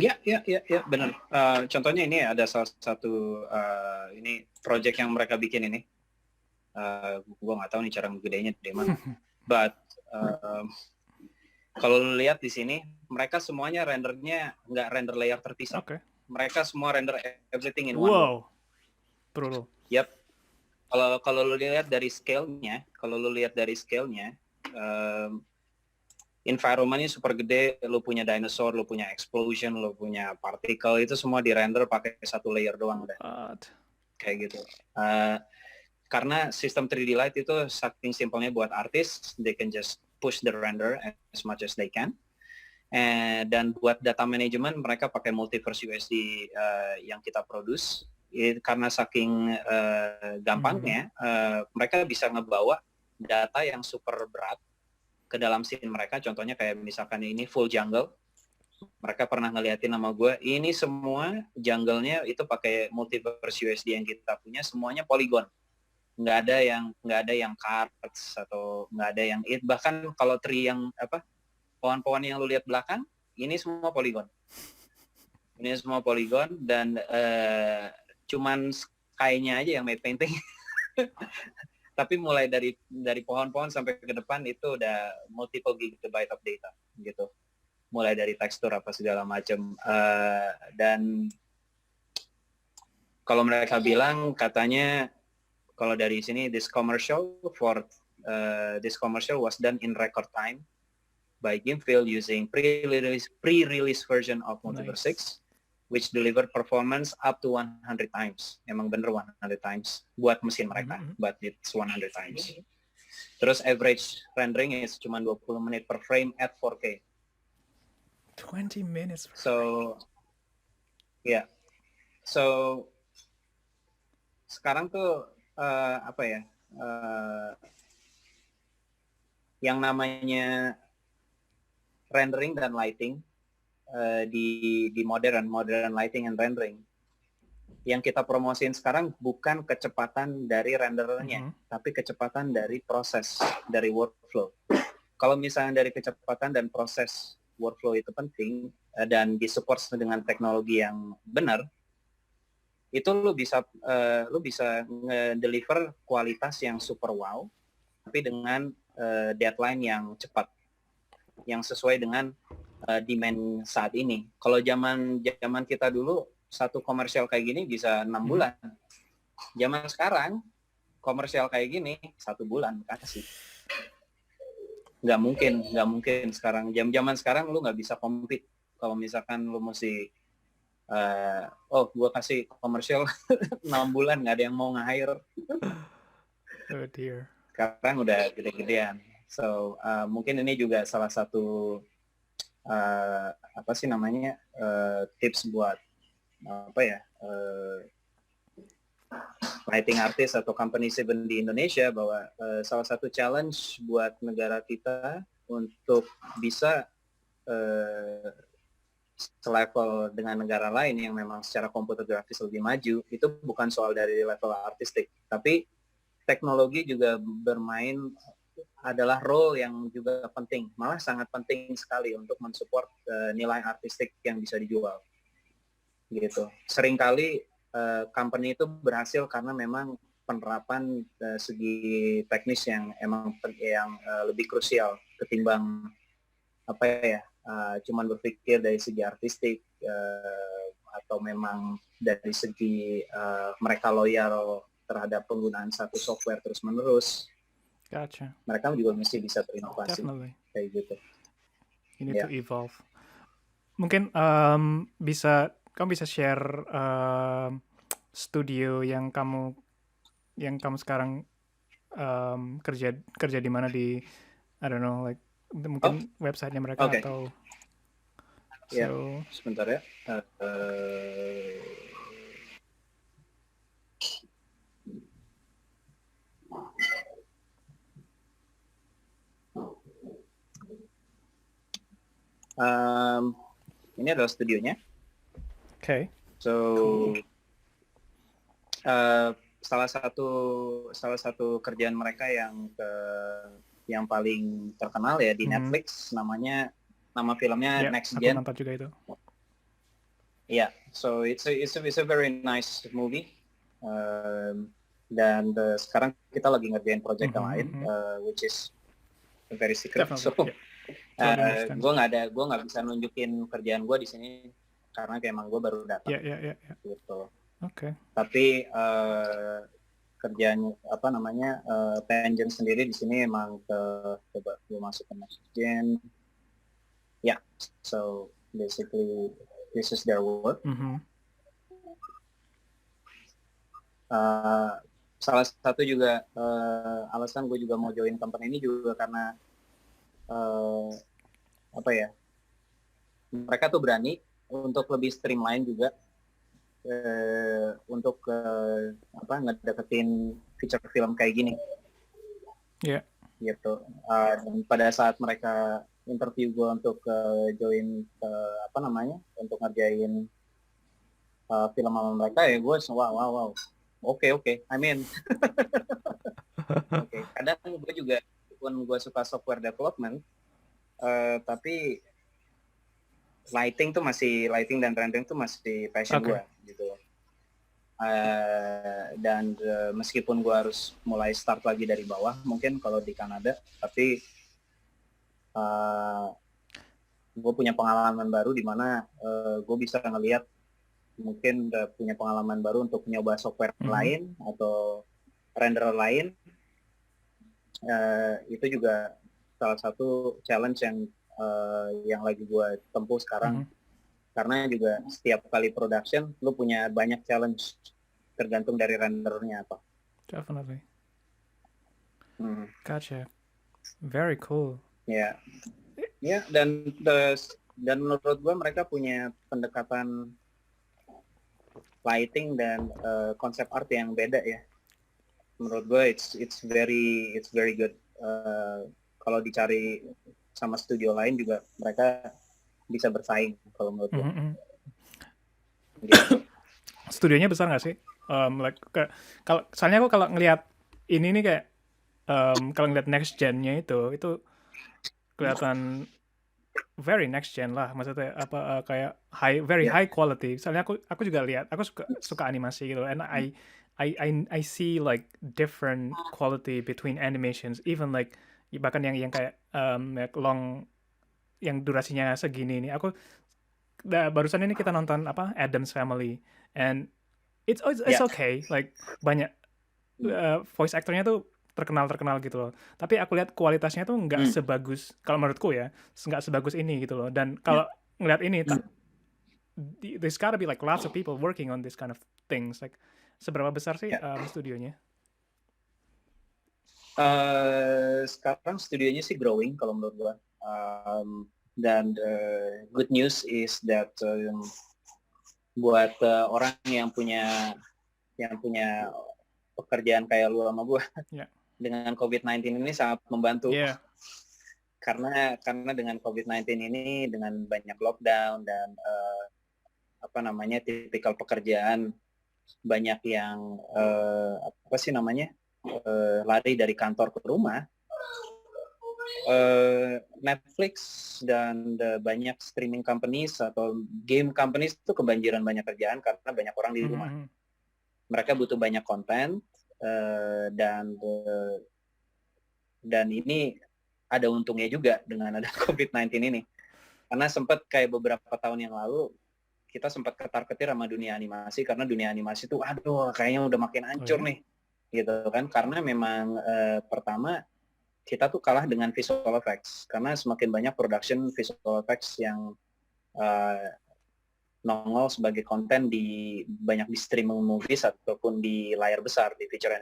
Iya, iya, iya, iya, benar. Contohnya ini ada salah satu ini project yang mereka bikin ini. Gua nggak tahu nih cara ngegedenya di mana. But kalau lu lihat di sini, mereka semuanya rendernya nggak render layer terpisah. Okay. Mereka semua render everything in one go. Wow, brutal. Yap. Kalau lu lihat dari scale-nya, environment-nya super gede, lu punya dinosaur, lu punya explosion, lu punya particle, itu semua di render pakai satu layer doang udah. But, Kayak gitu. Karena sistem 3D Light itu saking simpelnya buat artis, they can just push the render as much as they can. Dan buat data management mereka pakai Multiverse USD yang kita produce. Karena saking gampangnya, mereka bisa ngebawa data yang super berat ke dalam scene mereka. Contohnya kayak misalkan ini full jungle. Mereka pernah ngeliatin sama gue, ini semua jungle-nya itu pakai Multiverse USD yang kita punya, semuanya polygon. Nggak ada yang cards atau nggak ada yang bahkan kalau tree yang pohon-pohon yang lu lihat belakang ini semua poligon dan cuman sky-nya aja yang matte painting. Tapi mulai dari pohon-pohon sampai ke depan itu udah multiple gigabyte of data gitu, mulai dari tekstur apa segala macam. Dan kalau mereka bilang katanya kalau dari sini this commercial was done in record time by Gimfield using pre-release version of Multiverse nice. 6, which delivered performance up to 100 times. Emang bener 100 times buat mesin mereka, but it's 100 times. Terus average rendering is cuma 20 menit per frame at 4K. 20 minutes. So, yeah. So, sekarang tuh yang namanya rendering dan lighting di modern lighting and rendering, yang kita promosiin sekarang bukan kecepatan dari renderernya, tapi kecepatan dari proses, dari workflow. Kalau misalnya dari kecepatan dan proses workflow itu penting dan disupport dengan teknologi yang benar, itu lu bisa nge-deliver kualitas yang super wow, tapi dengan deadline yang cepat, yang sesuai dengan demand saat ini. Kalau zaman kita dulu satu komersial kayak gini bisa 6 bulan. Zaman sekarang komersial kayak gini 1 bulan kasih. Nggak mungkin sekarang. Zaman sekarang lu nggak bisa compete. Kalau misalkan lu mesti gue kasih komersial 6 bulan nggak ada yang mau nge-hire. Oh dear. Sekarang udah gede-gedean. So mungkin ini juga salah satu tips buat lighting artist atau company even di Indonesia, bahwa salah satu challenge buat negara kita untuk bisa selevel dengan negara lain yang memang secara komputer grafis lebih maju, itu bukan soal dari level artistik, tapi teknologi juga bermain, adalah role yang juga penting, malah sangat penting sekali untuk mensupport nilai artistik yang bisa dijual. Gitu. Seringkali company itu berhasil karena memang penerapan segi teknis yang emang yang lebih krusial ketimbang cuman berpikir dari segi artistik atau memang dari segi mereka loyal terhadap penggunaan satu software terus-menerus. Gotcha. Mereka juga mesti bisa berinovasi. Definitely. kayak gitu. You need Ya. to evolve. Mungkin kamu bisa share studio yang kamu sekarang kerja di mana di I don't know like Oh, mungkin websitenya mereka oke. atau Ya, so sebentar ya. Ini adalah studionya. okay. So, salah satu kerjaan mereka yang paling terkenal ya di Netflix, nama filmnya Yeah, Next aku Gen. nonton juga itu. Yeah, so it's a very nice movie. Dan sekarang kita lagi ngerjain project yang lain, which is very secret. Definitely, So, Totally understand. gue nggak bisa nunjukin kerjaan gue di sini karena emang gue baru datang. Yeah. Gitu. Okay. Tapi kerjaan Pengen sendiri di sini emang coba gue masuk ke Next Gen. Yeah, so basically this is their work. Salah satu juga alasan gue juga mau join company ini juga karena mereka tuh berani untuk lebih streamline juga untuk ngedeketin feature film kayak gini. Yeah. Gitu. Dan pada saat mereka interview gue untuk join untuk ngerjain film sama mereka, ya gue wow. Oke. I mean, okay. Kadang gue juga, walaupun gue suka software development, tapi lighting dan rendering tuh masih passion gue, gitu. Dan meskipun gue harus mulai start lagi dari bawah, mungkin kalau di Kanada, tapi gue punya pengalaman baru di mana gue bisa ngelihat mungkin punya pengalaman baru untuk nyoba software lain atau renderer lain. Itu juga salah satu challenge yang lagi gue tempuh sekarang. Karena juga setiap kali production lu punya banyak challenge tergantung dari rendernya apa. Definitely. Gotcha. Very cool. Ya, dan menurut gue mereka punya pendekatan lighting dan konsep art yang beda ya. Menurut gue it's very good. Kalau dicari sama studio lain juga mereka bisa bersaing kalau menurut gue. Gitu. Studionya besar nggak sih? Soalnya aku kalau ngelihat ini nih kayak kalau ngelihat Next Gen-nya itu kelihatan very next gen lah, maksudnya kayak very high quality. Soalnya aku juga lihat, aku suka animasi gitu, and I see like different quality between animations, even like bahkan yang kayak long yang durasinya segini ini. Barusan ini kita nonton Addams Family, and it's okay, like banyak voice actornya tuh terkenal gitu loh. Tapi aku lihat kualitasnya tuh nggak sebagus, kalau menurutku ya, nggak sebagus ini gitu loh. Dan kalau ngeliat ini, there's gotta be like lots of people working on this kind of things. Like seberapa besar sih studionya? Sekarang studionya sih growing kalau menurut gua. Dan good news is that buat orang yang punya pekerjaan kayak lu sama gua, dengan COVID-19 ini sangat membantu. Karena dengan COVID-19 ini, dengan banyak lockdown dan tipikal pekerjaan banyak yang lari dari kantor ke rumah. Netflix dan banyak streaming companies atau game companies itu kebanjiran banyak kerjaan karena banyak orang di rumah. Mereka butuh banyak konten, dan ini ada untungnya juga dengan ada COVID-19 ini. Karena sempat kayak beberapa tahun yang lalu kita sempat ketar-ketir sama dunia animasi, karena dunia animasi tuh kayaknya udah makin hancur nih, gitu kan. Karena memang pertama kita tuh kalah dengan visual effects karena semakin banyak production visual effects yang nongol sebagai konten di banyak di streaming movies ataupun di layar besar di feature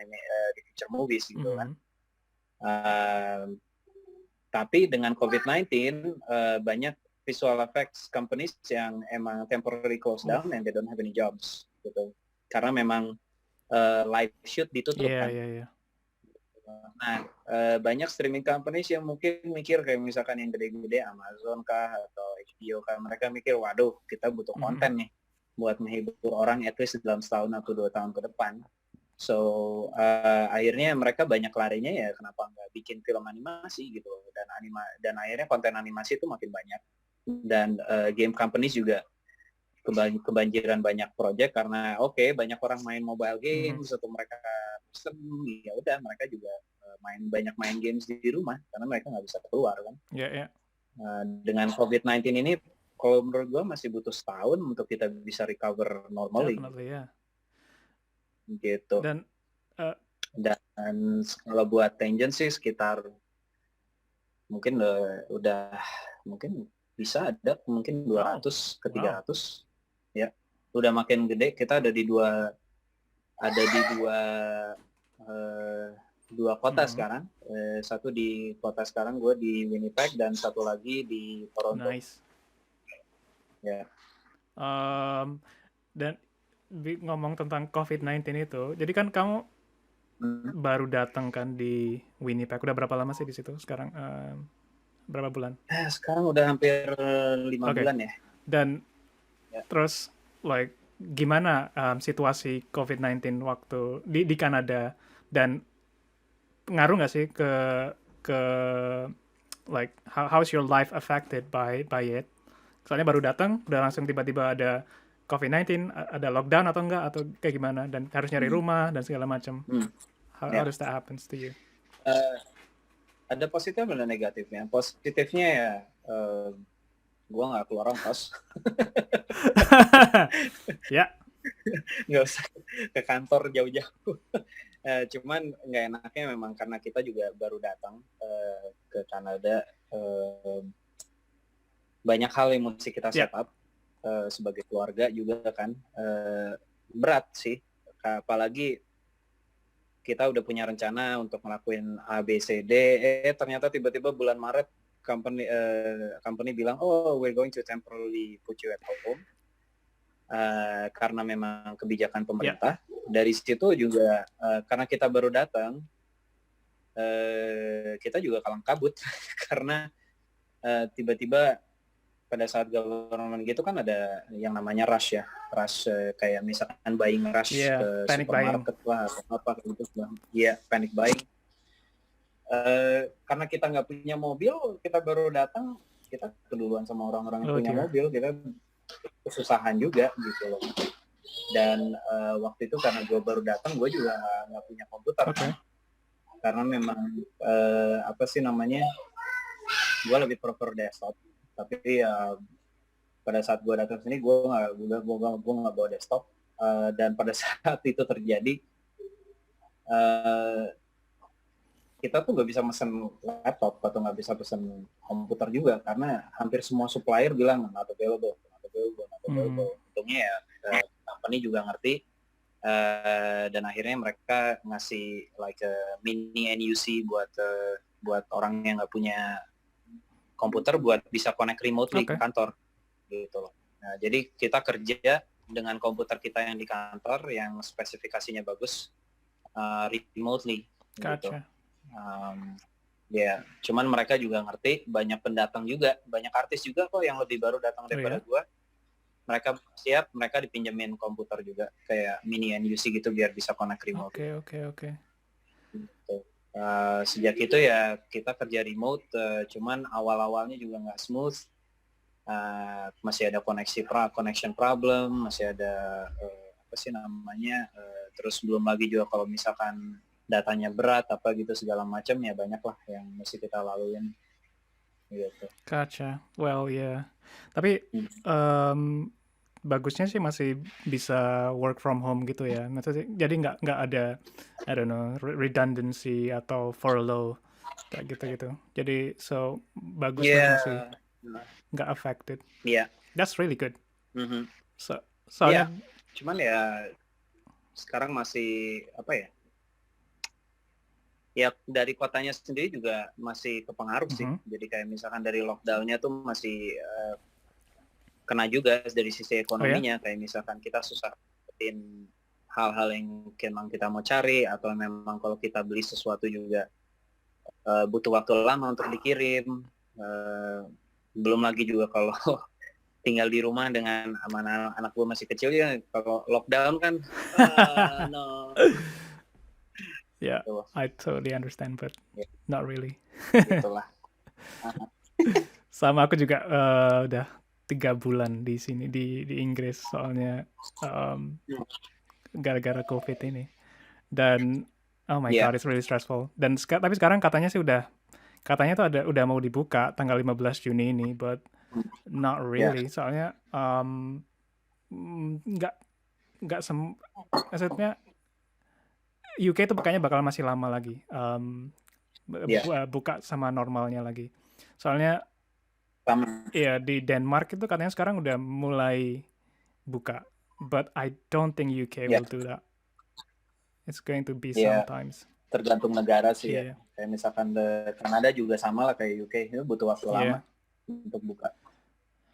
di feature movies gitu kan. Tapi dengan COVID-19 banyak visual effects companies yang emang temporarily close down and they don't have any jobs gitu. Karena memang live shoot ditutup kan. Nah, banyak streaming companies yang mungkin mikir kayak misalkan yang gede-gede Amazon kah atau HBO kah, mereka mikir waduh kita butuh konten nih buat menghibur orang at least dalam setahun atau 2 tahun ke depan. So akhirnya mereka banyak larinya ya kenapa nggak bikin film animasi gitu, dan akhirnya konten animasi itu makin banyak, dan game companies juga kebanjiran banyak project karena banyak orang main mobile games atau mereka ya udah mereka juga banyak main games di rumah karena mereka nggak bisa keluar kan. Dengan COVID-19 ini kalau menurut gue masih butuh setahun untuk kita bisa recover normally. Gitu. Dan kalau buat Tengen sih sekitar mungkin udah mungkin bisa ada mungkin 200 ke 300 ya, udah makin gede. Kita ada di dua kota sekarang. Satu di kota sekarang gue di Winnipeg dan satu lagi di Toronto. Nice. Ya. Dan ngomong tentang COVID-19 itu, jadi kan kamu baru datang kan di Winnipeg. Udah berapa lama sih di situ sekarang? Berapa bulan? Sekarang udah hampir 5 bulan ya. Dan terus like gimana situasi COVID-19 waktu di Kanada, dan ngaruh nggak sih ke like how's your life affected by it? Soalnya baru datang udah langsung tiba-tiba ada COVID-19, ada lockdown atau enggak, atau kayak gimana, dan harus nyari rumah dan segala macam. How does that happens to you? Ada positif dan negatifnya. Positifnya ya gue nggak keluar ongkos. Ya. Nggak usah ke kantor jauh-jauh. Cuman nggak enaknya memang karena kita juga baru datang ke Kanada. Banyak hal yang mesti kita set up sebagai keluarga juga kan. Berat sih. Apalagi kita udah punya rencana untuk ngelakuin A, B, C, D. Ternyata tiba-tiba bulan Maret company bilang, we're going to temporarily put you at home. Karena memang kebijakan pemerintah. Dari situ juga karena kita baru datang, kita juga kalang kabut karena tiba-tiba pada saat government gitu kan ada yang namanya rush kayak misalkan buying rush ke supermarket lah atau apa gitu. Iya, panic buying. Karena kita nggak punya mobil, kita baru datang, kita keduluan sama orang-orang yang punya mobil, kita kesusahan juga gitu loh. Dan waktu itu karena gue baru datang, gue juga nggak punya komputer kan. Karena memang gue lebih prefer desktop. Tapi pada saat gue datang sini gue nggak bawa desktop. Dan pada saat itu terjadi, kita tuh nggak bisa mesen laptop atau nggak bisa pesen komputer juga karena hampir semua supplier bilang not available. Untungnya ya company juga ngerti, dan akhirnya mereka ngasih like mini NUC buat orang yang nggak punya komputer buat bisa connect remotely ke kantor gitu loh. Nah, jadi kita kerja dengan komputer kita yang di kantor yang spesifikasinya bagus remotely gitu. Cuman mereka juga ngerti, banyak pendatang juga, banyak artis juga kok yang lebih baru datang daripada gua. Mereka siap, mereka dipinjemin komputer juga kayak mini NUC gitu biar bisa connect remote. Oke. Sejak itu ya kita kerja remote, cuman awal-awalnya juga nggak smooth, masih ada connection problem, masih ada terus belum lagi juga kalau misalkan datanya berat apa gitu segala macam ya banyak lah yang mesti kita laluin gitu. Gotcha. Well tapi bagusnya sih masih bisa work from home gitu ya. Maksudnya jadi nggak ada I don't know redundancy atau furlough kayak gitu-gitu. Jadi so bagus lah masih Yeah. nggak affected. Iya. That's really good. Mhm. So, Iya. soalnya Cuman ya sekarang masih apa ya? Ya dari kotanya sendiri juga masih kepengaruh sih. Jadi kayak misalkan dari lockdown-nya tuh masih kena juga dari sisi oh ya, ekonominya. Kayak misalkan kita susah dapetin hal-hal yang memang kita mau cari, atau memang kalau kita beli sesuatu juga butuh waktu lama untuk dikirim. Belum lagi juga kalau tinggal di rumah dengan anak gue masih kecil ya, kalau lockdown kan no. yeah, Tuh, I totally understand, but ya, not really. gitulah. Sama aku juga udah 3 bulan di sini di Inggris soalnya um, gara-gara COVID ini. Dan oh my Iya, god, it's really stressful. Dan tapi sekarang katanya sih katanya tuh udah mau dibuka tanggal 15 Juni ini, but not ya, really. Soalnya nggak maksudnya UK tuh bukanya bakal masih lama lagi. ya, Buka sama normalnya lagi. Soalnya sama. ya di Denmark itu katanya sekarang udah mulai buka. But I don't think UK Ya, will do that. It's going to be ya, sometimes. tergantung negara sih ya. Iya, Kayak misalkan Kanada juga sama lah kayak UK, itu butuh waktu lama iya, untuk buka.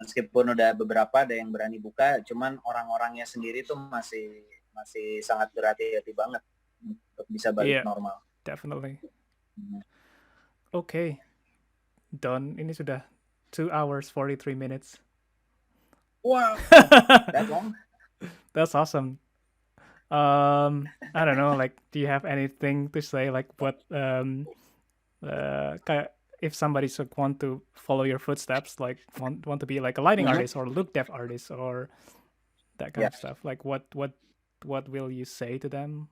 Meskipun udah beberapa ada yang berani buka, cuman orang-orangnya sendiri tuh masih masih sangat berhati-hati banget untuk bisa balik iya, normal. definitely. Okay, done. Ini sudah 2 hours 43 minutes. Wow, that long? That's awesome. I don't know, like, do you have anything to say, like, what, if somebody want to follow your footsteps, like, want to be like a lighting artist or look deaf artist or that kind Ya, of stuff, like, what will you say to them?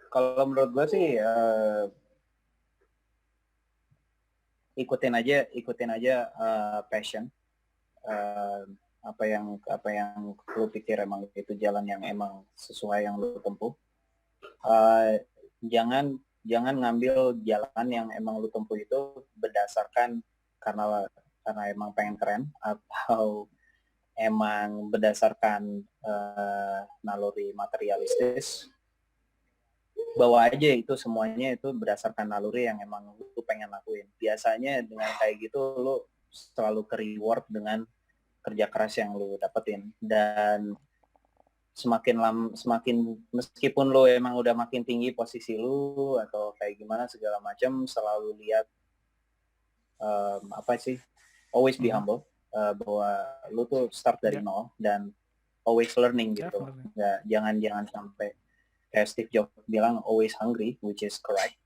Kalau menurut gue sih ikutin aja passion. Apa yang lu pikir emang itu jalan yang emang sesuai yang lu tempuh. Jangan ngambil jalan yang emang lu tempuh itu berdasarkan karena emang pengen keren, atau emang berdasarkan naluri materialistis. Bawa aja itu semuanya itu berdasarkan naluri yang emang lu pengen lakuin. Biasanya dengan kayak gitu lu selalu ke reward dengan kerja keras yang lu dapetin. Dan semakin meskipun lu emang udah makin tinggi posisi lu atau kayak gimana segala macam, selalu lihat always be humble, bahwa lu tuh start dari nol dan always learning gitu. Definitely. Jangan sampai kayak Steve Jobs bilang always hungry, which is correct.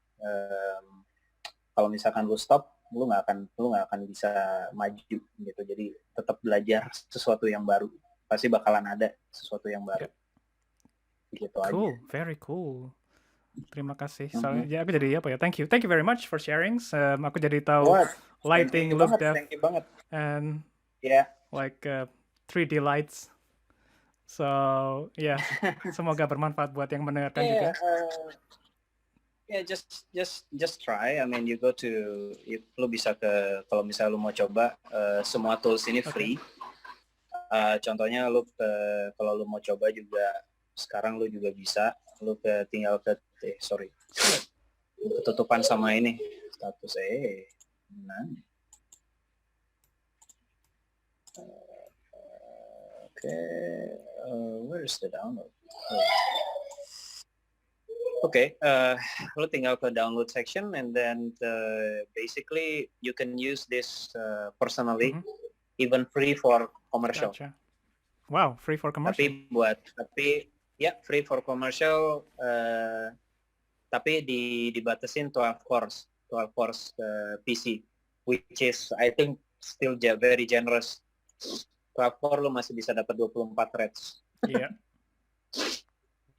Kalau misalkan lu stop, lu nggak akan bisa maju gitu. Jadi tetap belajar sesuatu yang baru, pasti bakalan ada sesuatu yang baru. Gitu Cool, aja. very cool. Terima kasih. Soalnya ya aku jadi apa ya? Thank you very much for sharing. Aku jadi tahu lighting, look deaf, Thank you banget. and Yeah. like 3D lights. So yeah, semoga bermanfaat buat yang mendengarkan juga. Just try. I mean, lu bisa kalau misalnya lu mau coba, semua tools ini free. Contohnya kalau lu mau coba juga sekarang lu juga bisa, lu tinggal ketutupan sama ini status where is the download? Lu tinggal ke download section, and then basically you can use this personally, even free for commercial. Gotcha. Wow, free for commercial. Free for commercial, tapi dibatasin 12 cores PC, which is I think still very generous. 12 core lu masih bisa dapat 24 threads. Iya.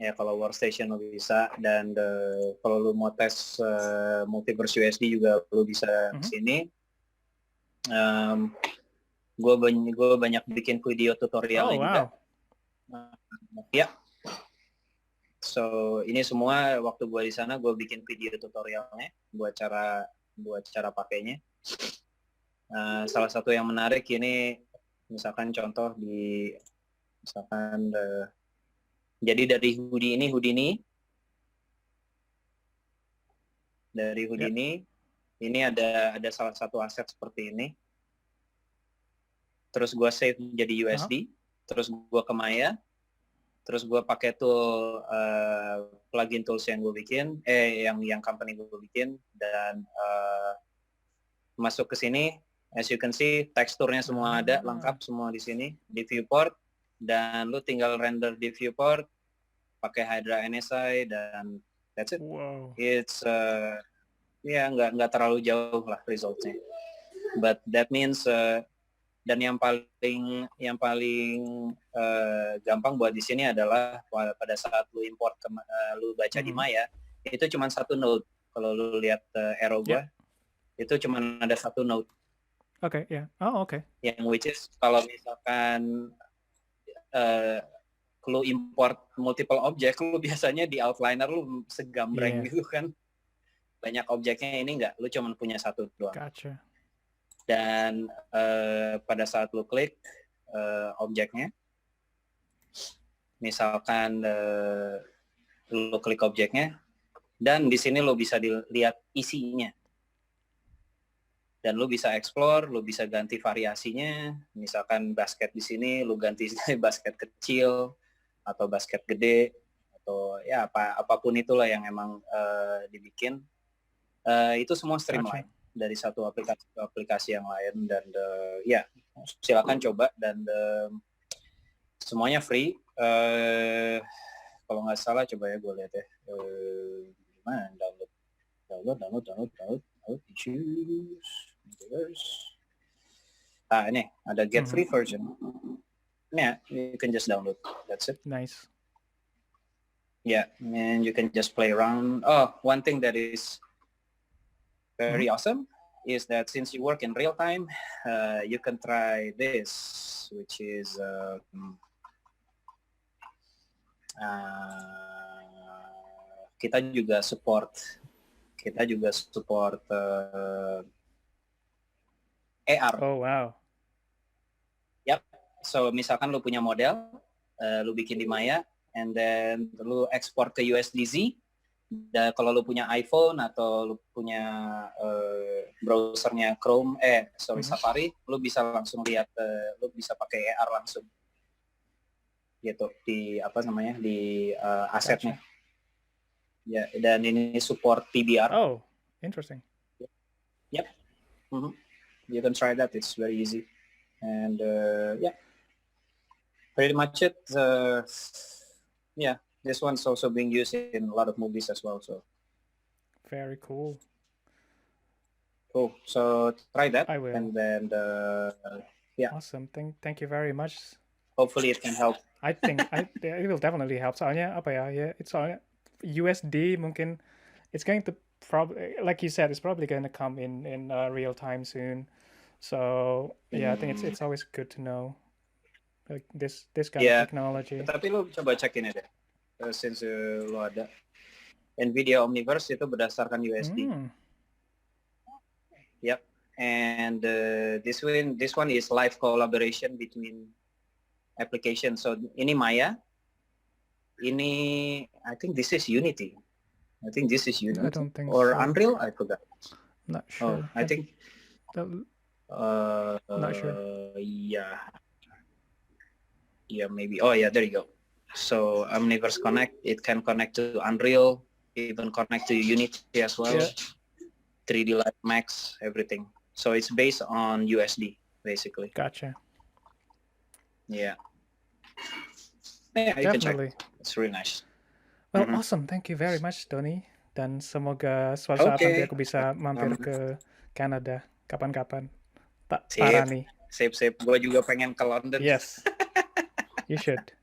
Ya kalau workstation lu bisa, dan kalau lu mau tes multiverse USD juga lu bisa kesini. Gue banyak bikin video tutorialnya juga. Ya. So ini semua waktu gue di sana gue bikin video tutorialnya buat cara pakainya. Salah satu yang menarik ini misalkan contoh jadi dari hoodie ini ini ada salah satu aset seperti ini. Terus gue save jadi USD, terus gue ke Maya, terus gue pakai tool plugin tools yang gue bikin, yang company gue bikin, dan masuk ke sini. As you can see, teksturnya semua ada, lengkap semua di sini di viewport, dan lu tinggal render di viewport pakai Hydra NSI, dan that's it. Wow. It's nggak terlalu jauh lah resultnya. But that means dan yang paling gampang buat di sini adalah pada saat lu import lu baca di Maya, itu cuma satu node. Kalau lu lihat arrow gua, itu cuma ada satu node. Oke, ya. Oh, oke. Yang which is kalau misalkan lu import multiple object, lu biasanya di outliner lu segambreng gitu kan. Banyak objeknya, ini enggak, lu cuma punya satu doang. Gotcha. Dan pada saat lu klik objeknya, misalkan lu klik objeknya, dan di sini lu bisa dilihat isinya. Dan lu bisa explore, lu bisa ganti variasinya. Misalkan basket di sini, lu ganti basket kecil atau basket gede, atau ya apapun itulah yang emang dibikin. Itu semua streamline dari satu aplikasi ke aplikasi yang lain, dan ya silakan coba, dan semuanya free. Kalau nggak salah, coba ya gue lihat ya, gimana download issues. Ini ada get free version. Yeah, you can just download. That's it. Nice. Yeah, and you can just play around. Oh, one thing that is very awesome is that since you work in real time, you can try this, which is kita juga support AR. Oh, wow. Yep. So misalkan lu punya model, lu bikin di Maya, and then lu export ke USDZ. Dan kalau lu punya iPhone atau lu punya browsernya Chrome, Safari, lu bisa langsung lihat, lu bisa pakai AR langsung. Gitu di di asetnya. Ya, dan ini support PBR. Oh, interesting. Yep. You can try that. It's very easy. And yeah, pretty much it. Yeah, this one's also being used in a lot of movies as well. So very cool. Cool. So try that. I will. And then yeah. Awesome. Thank you very much. Hopefully it can help. I think it will definitely help. Soalnya apa ya? Yeah, it's soalnya USD mungkin it's going to probably, like you said, it's probably going to come in real time soon. So yeah, I think it's always good to know like this kind of technology. Tapi lu coba cekin aja, since lu ada Nvidia Omniverse itu berdasarkan USD. Yep. And this one is live collaboration between applications. So ini Maya, ini I think this is Unity. I think this is Unity. I don't think or so. Unreal. I forgot. Not sure. I think. Not sure. Yeah, maybe. Oh yeah, there you go. So Omniverse Connect, it can connect to Unreal, even connect to Unity as well. Yeah. 3D Live Max, everything. So it's based on USD basically. Gotcha. Yeah. Yeah, you definitely. Can check. It's really nice. Well, awesome. Thank you very much, Tony. Dan semoga suatu saat nanti aku bisa mampir ke Kanada kapan-kapan. Parah nih. Sip. Gue juga pengen ke London. Yes. You should.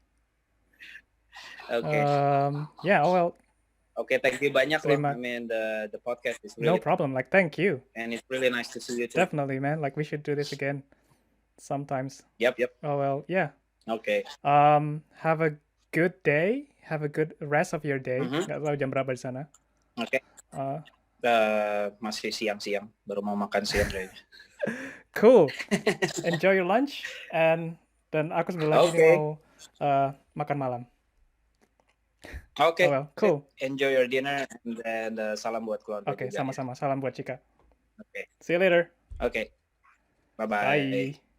Okay. Yeah, well. Okay, thank you banyak loh. I mean, the podcast is really... No problem. Like, thank you. And it's really nice to see you too. Definitely, man. Like, we should do this again sometimes. Yep. Oh, well, yeah. Okay. Have a good day. have a good rest of your day. Mhm. Nggak tahu jam berapa di sana. Oke. Uh, Masih siang-siang, baru mau makan siang kayaknya. cool. Enjoy your lunch. Dan aku sebentar lagi ini Oke. mau makan malam. Oke. Oh well, cool. Enjoy your dinner and salam buat keluarga Oke, juga ya. sama-sama. Salam buat Cika. Oke. See you later. Oke. Bye-bye. Bye.